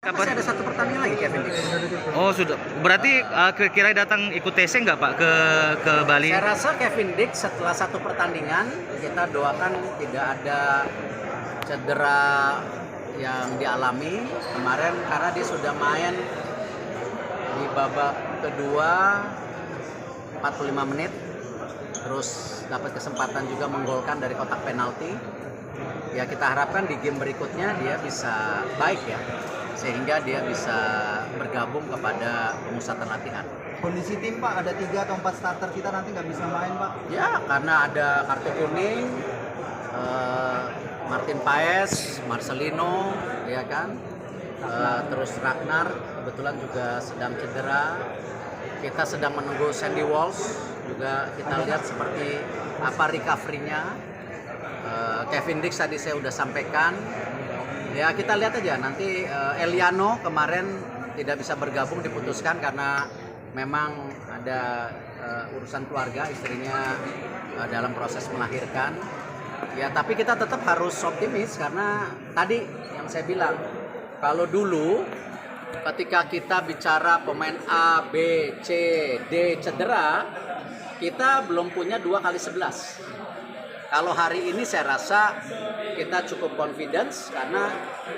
Masih ada satu pertandingan lagi Kevin Dix. Oh sudah, berarti kira-kira datang ikut TC nggak Pak ke Bali? Saya rasa Kevin Dix setelah satu pertandingan kita doakan tidak ada cedera yang dialami kemarin karena dia sudah main di babak kedua 45 menit, terus dapat kesempatan juga menggolkan dari kotak penalti. Ya kita harapkan di game berikutnya dia bisa baik ya, sehingga dia bisa bergabung kepada pemusatan latihan. Kondisi tim Pak, ada 3 atau 4 starter kita nanti nggak bisa main Pak? Ya karena ada kartu kuning, Martin Paes, Marcelino, ya kan, terus Ragnar kebetulan juga sedang cedera. Kita sedang menunggu Sandy Walsh juga, kita lihat seperti apa recovery-nya. Kevin Dix tadi saya udah sampaikan. Ya kita lihat aja nanti. Eliano kemarin tidak bisa bergabung, diputuskan karena memang ada urusan keluarga, istrinya dalam proses melahirkan. Ya tapi kita tetap harus optimis karena tadi yang saya bilang, kalau dulu ketika kita bicara pemain A, B, C, D cedera, kita belum punya 2x11. Kalau hari ini saya rasa kita cukup confidence karena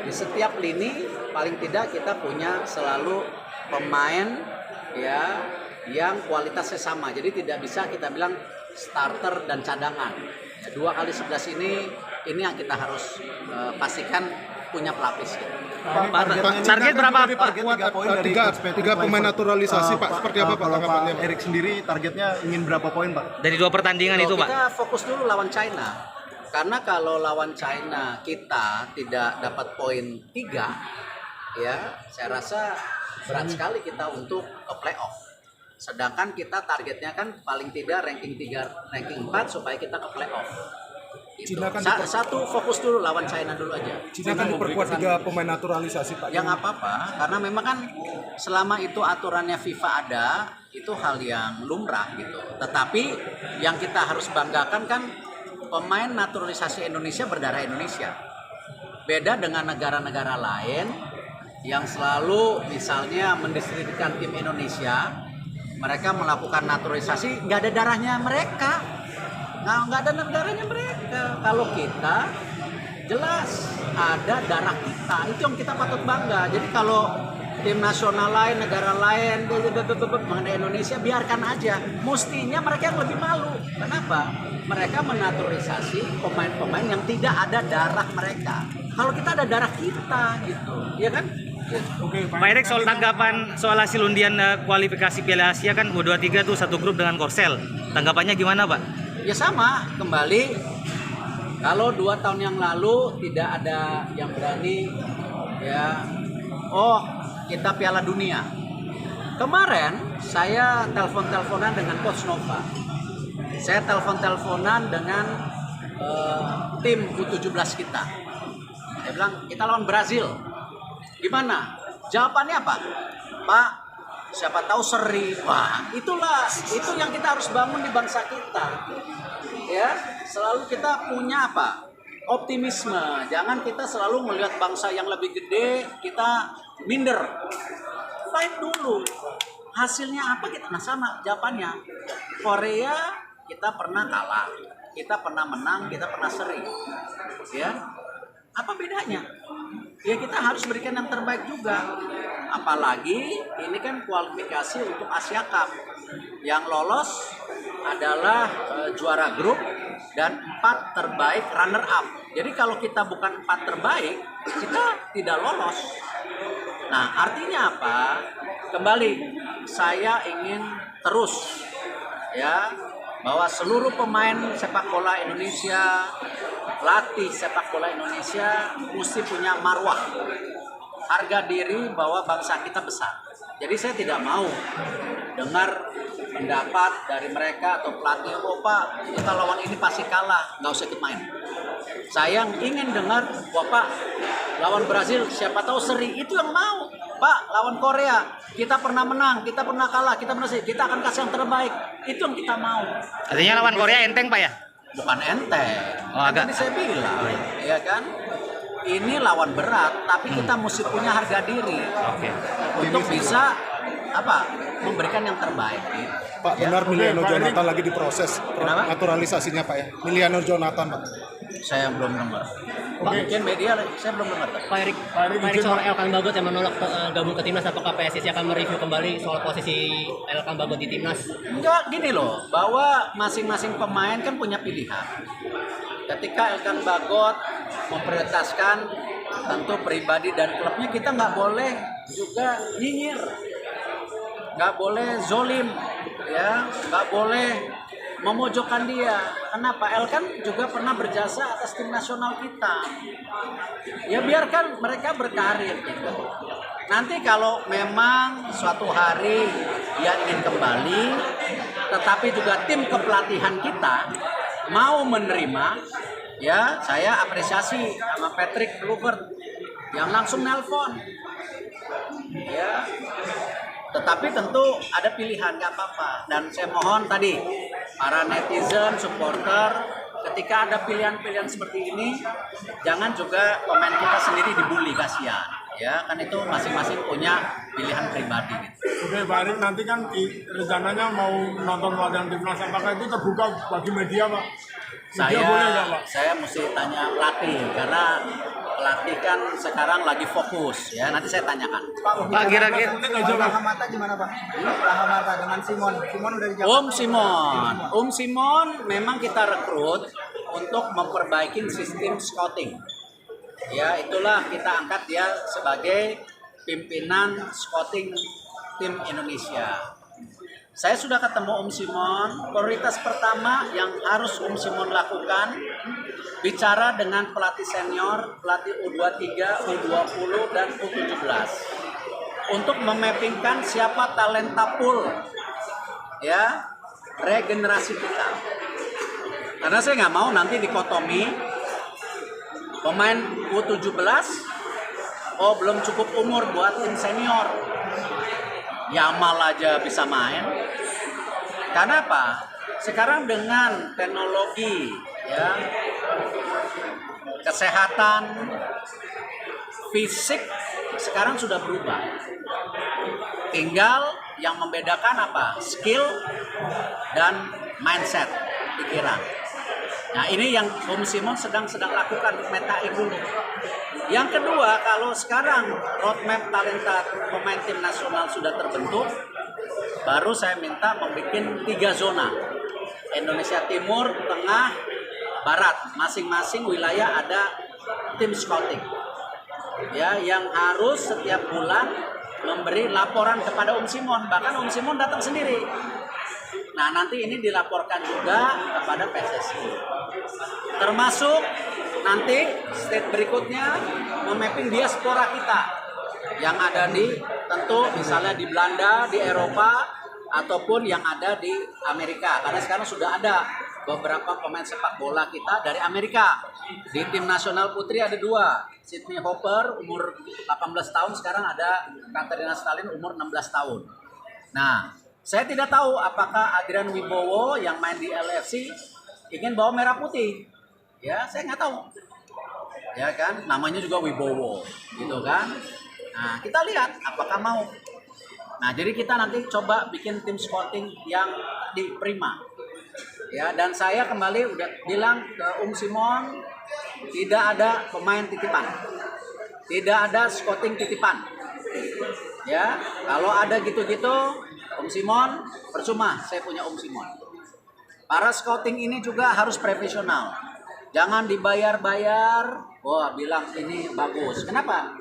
di setiap lini paling tidak kita punya selalu pemain ya yang kualitasnya sama. Jadi tidak bisa kita bilang starter dan cadangan. 2x11 ini yang kita harus pastikan punya pelapis. Target berapa Pak? Tiga pemain naturalisasi Pak. Seperti apa Pak tanggapannya? Erik sendiri targetnya ingin berapa poin Pak? Dari 2 pertandingan itu Pak? Kita fokus dulu lawan China. Karena kalau lawan China kita tidak dapat poin 3, ya saya rasa berat sekali kita untuk ke playoff. Sedangkan kita targetnya kan paling tidak ranking 3, ranking 4 supaya kita ke playoff. Gitu. Satu fokus dulu lawan China dulu aja. Cina kan diperkuat 3 pemain naturalisasi Pak. Ya nggak apa-apa, karena memang kan selama itu aturannya FIFA ada, itu hal yang lumrah gitu. Tetapi yang kita harus banggakan kan pemain naturalisasi Indonesia berdarah Indonesia. Beda dengan negara-negara lain yang selalu misalnya mendiskreditkan tim Indonesia, mereka melakukan naturalisasi nggak ada darahnya mereka. Nggak ada darahnya mereka. Kalau kita jelas ada darah kita, itu yang kita patut bangga. Jadi kalau tim nasional lain, negara lain mengenai Indonesia, biarkan aja. Mestinya mereka yang lebih malu. Kenapa? Mereka menaturalisasi pemain-pemain yang tidak ada darah mereka. Kalau kita ada darah kita gitu, ya kan? Oke, Pak Erik, soal tanggapan soal hasil undian kualifikasi Piala Asia kan U23 tuh satu grup dengan Korsel. Tanggapannya gimana Pak? Ya sama, kembali kalau 2 tahun yang lalu tidak ada yang berani ya, oh kita Piala Dunia. Kemarin saya telepon-teleponan dengan Coach Nova. Saya telepon-teleponan dengan tim U17 kita. Dia bilang kita lawan Brazil. Gimana? Jawabannya apa? Pak, siapa tahu seri. Wah, itu yang kita harus bangun di bangsa kita. Ya, selalu kita punya apa? Optimisme. Jangan kita selalu melihat bangsa yang lebih gede, kita minder. Fight dulu. Hasilnya apa kita? Nah sama jawabannya. Korea kita pernah kalah, kita pernah menang, kita pernah seri. Ya. Apa bedanya? Ya kita harus berikan yang terbaik juga. Apalagi ini kan kualifikasi untuk Asia Cup. Yang lolos adalah juara grup dan 4 terbaik runner up. Jadi kalau kita bukan 4 terbaik, kita tidak lolos. Nah, artinya apa? Kembali, saya ingin terus ya bahwa seluruh pemain sepak bola Indonesia, pelatih sepak bola Indonesia mesti punya marwah, harga diri bahwa bangsa kita besar. Jadi saya tidak mau dengar pendapat dari mereka atau pelatih, oh Pak kita lawan ini pasti kalah, nggak usah ikut main. Saya ingin dengar, wah Pak lawan Brazil siapa tahu seri, itu yang mau. Pak lawan Korea kita pernah menang, kita pernah kalah, kita akan kasih yang terbaik, itu yang kita mau. Artinya lawan Korea enteng Pak ya? Bukan enteng. Oh, agak. Tadi saya bilang, ya kan? ini lawan berat, tapi kita mesti punya harga diri Oke. untuk bisa memberikan yang terbaik. Pak, benar Miliano Jonathan lagi diproses Kenapa? naturalisasinya Pak ya. Miliano Jonathan Pak. Saya belum dengar. Mungkin media, saya belum dengar. Pak Erik soal Elkan Bagot yang menolak gabung ke timnas, apakah PSSI akan mereview kembali soal posisi Elkan Bagot di timnas? Enggak, gini loh, bahwa masing-masing pemain kan punya pilihan. Ketika Elkan Bagot memprioritaskan tentu pribadi dan klubnya, kita nggak boleh juga nyinyir, nggak boleh zolim, ya, nggak boleh memojokkan dia. Kenapa? Elkan juga pernah berjasa atas tim nasional kita. Ya biarkan mereka berkarir gitu. Nanti kalau memang suatu hari dia ingin kembali, tetapi juga tim kepelatihan kita mau menerima, ya saya apresiasi sama Patrick Kluivert yang langsung nelpon. Ya, tetapi tentu ada pilihan, nggak apa-apa. Dan saya mohon tadi para netizen, supporter, ketika ada pilihan-pilihan seperti ini, jangan juga pemain kita sendiri dibully, kasihan. Ya, kan itu masing-masing punya pilihan pribadi. Oke, Pak Erik, nanti kan rencananya mau nonton latihan timnas, apakah itu terbuka bagi media, Pak? Media boleh nggak, Pak? Saya mesti tanya pelatih, karena pelatih kan sekarang lagi fokus, ya. Nanti saya tanyakan. Pak, kira-kira Lahamata gimana Pak? Lahamata dengan Simon. Simon udah di Jakarta. Simon memang kita rekrut untuk memperbaiki sistem scouting. Ya, itulah kita angkat dia sebagai pimpinan scouting tim Indonesia. Saya sudah ketemu Simon. Prioritas pertama yang harus Simon lakukan, bicara dengan pelatih senior, pelatih U23, U20 dan U17 untuk memappingkan siapa talenta pool, ya, regenerasi kita. Karena saya nggak mau nanti dikotomi pemain U17, oh belum cukup umur buat tim senior, Yamal aja bisa main. Karena apa? Sekarang dengan teknologi, ya, kesehatan, fisik sekarang sudah berubah. Tinggal yang membedakan apa? Skill dan mindset, pikiran. Nah, ini yang Simon sedang lakukan, metain dulu. Yang kedua, kalau sekarang roadmap talenta pemain tim nasional sudah terbentuk, baru saya minta membuat 3 zona. Indonesia Timur, Tengah, Barat. Masing-masing wilayah ada tim scouting. Ya, yang harus setiap bulan memberi laporan kepada Simon. Bahkan Simon datang sendiri. Nah, nanti ini dilaporkan juga kepada PSSI. Termasuk nanti state berikutnya memapping diaspora kita yang ada di, tentu misalnya di Belanda, di Eropa, ataupun yang ada di Amerika. Karena sekarang sudah ada beberapa pemain sepak bola kita dari Amerika. Di tim nasional putri ada 2. Sydney Hopper umur 18 tahun, sekarang ada Katerina Stalin umur 16 tahun. Nah, saya tidak tahu apakah Adrian Wibowo yang main di LFC ingin bawa merah putih. Ya, saya nggak tahu. Ya kan, namanya juga Wibowo, gitu kan. Nah, kita lihat apakah mau. Nah, jadi kita nanti coba bikin tim scouting yang di prima. Ya, dan saya kembali udah bilang ke Simon, tidak ada pemain titipan. Tidak ada scouting titipan. Ya, kalau ada gitu-gitu, Simon, percuma saya punya Simon. Para scouting ini juga harus profesional. Jangan dibayar-bayar, wah bilang ini bagus. Kenapa?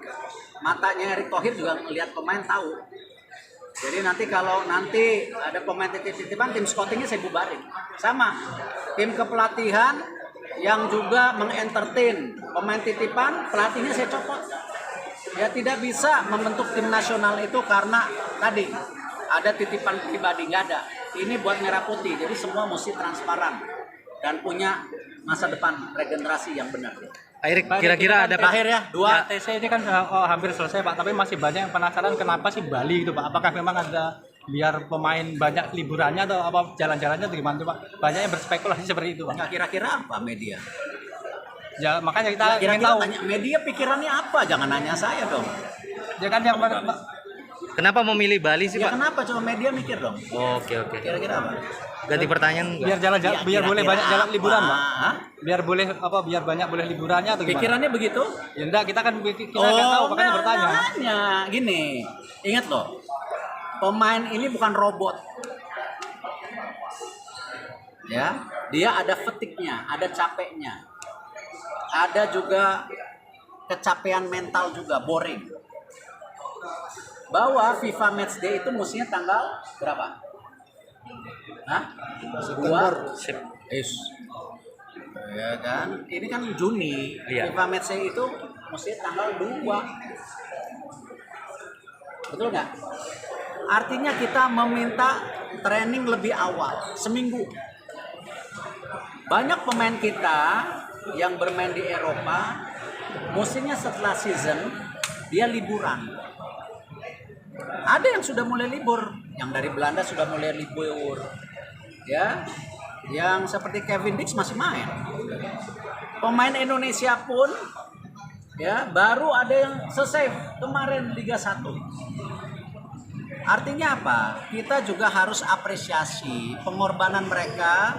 Matanya Erick Thohir juga melihat pemain tahu. Jadi nanti kalau nanti ada pemain titip-titipan, tim scoutingnya saya bubarin. Sama, tim kepelatihan yang juga mengentertain pemain titipan, pelatihnya saya copot. Ya, tidak bisa membentuk tim nasional itu karena tadi ada titipan pribadi, nggak ada. Ini buat merah putih, jadi semua mesti transparan dan punya masa depan regenerasi yang benar. Pak Erik, kira-kira ada Terakhir ya, 2. TC ini kan hampir selesai Pak, tapi masih banyak yang penasaran kenapa sih Bali gitu Pak? Apakah memang ada biar pemain banyak liburannya atau apa jalan-jalannya atau gimana tuh Pak? Banyak yang berspekulasi seperti itu Pak. Nggak, kira-kira apa media? Ya makanya kita ingin Kira-kira tahu. tanya media pikirannya apa? Jangan nanya saya dong. Ya kan yang Kenapa memilih Bali sih, Ya Pak? kenapa coba media mikir dong? Oke, oke. Kira-kira apa? Ganti pertanyaan. biar jalan-jalan, Ya, biar boleh kira-kira banyak jalan apa? liburan, Pak. Hah? Biar boleh biar banyak boleh liburannya atau gimana? Pikirannya begitu? Ya enggak, kita kan kita nggak tahu makanya enggak, bertanya. enggak nanya. Gini, ingat loh, pemain ini bukan robot. Ya, dia ada fatigue-nya, ada capeknya. Ada juga kecapean mental juga, boring. Bahwa FIFA Matchday itu mestinya tanggal berapa? Hah? September. Ya kan? Ini kan Juni. Iya. FIFA Matchday itu mestinya tanggal 2. Betul nggak? Artinya kita meminta training lebih awal, seminggu. Banyak pemain kita yang bermain di Eropa, mestinya setelah season dia liburan. Ada yang sudah mulai libur, yang dari Belanda sudah mulai libur, ya. Yang seperti Kevin Dix masih main. Pemain Indonesia pun, ya, baru ada yang selesai kemarin Liga 1. Artinya apa? Kita juga harus apresiasi pengorbanan mereka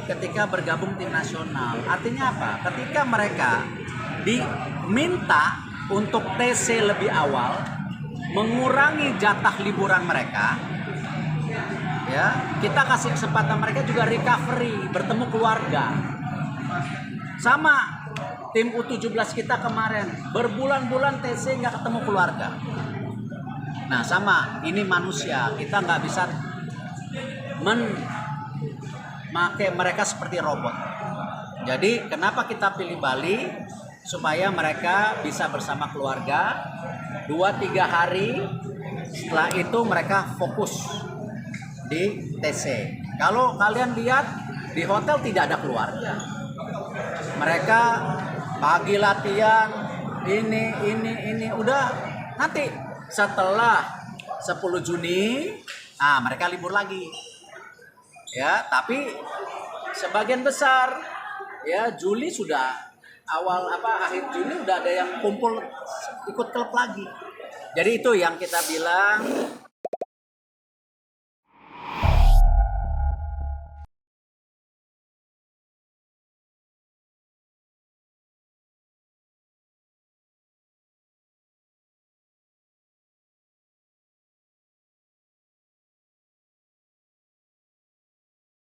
ketika bergabung tim nasional. Artinya apa? Ketika mereka diminta untuk TC lebih awal, mengurangi jatah liburan mereka, ya, kita kasih kesempatan mereka juga recovery, bertemu keluarga. Sama tim U17 kita kemarin, berbulan-bulan TC nggak ketemu keluarga. Nah sama, ini manusia, kita nggak bisa memakai mereka seperti robot. Jadi kenapa kita pilih Bali? Supaya mereka bisa bersama keluarga 2-3 hari, setelah itu mereka fokus di TC. Kalau kalian lihat di hotel tidak ada keluarga. Mereka pagi latihan, ini udah nanti setelah 10 Juni, mereka libur lagi. Ya, tapi sebagian besar ya Juli sudah akhir Juni udah ada yang kumpul ikut klub lagi. Jadi itu yang kita bilang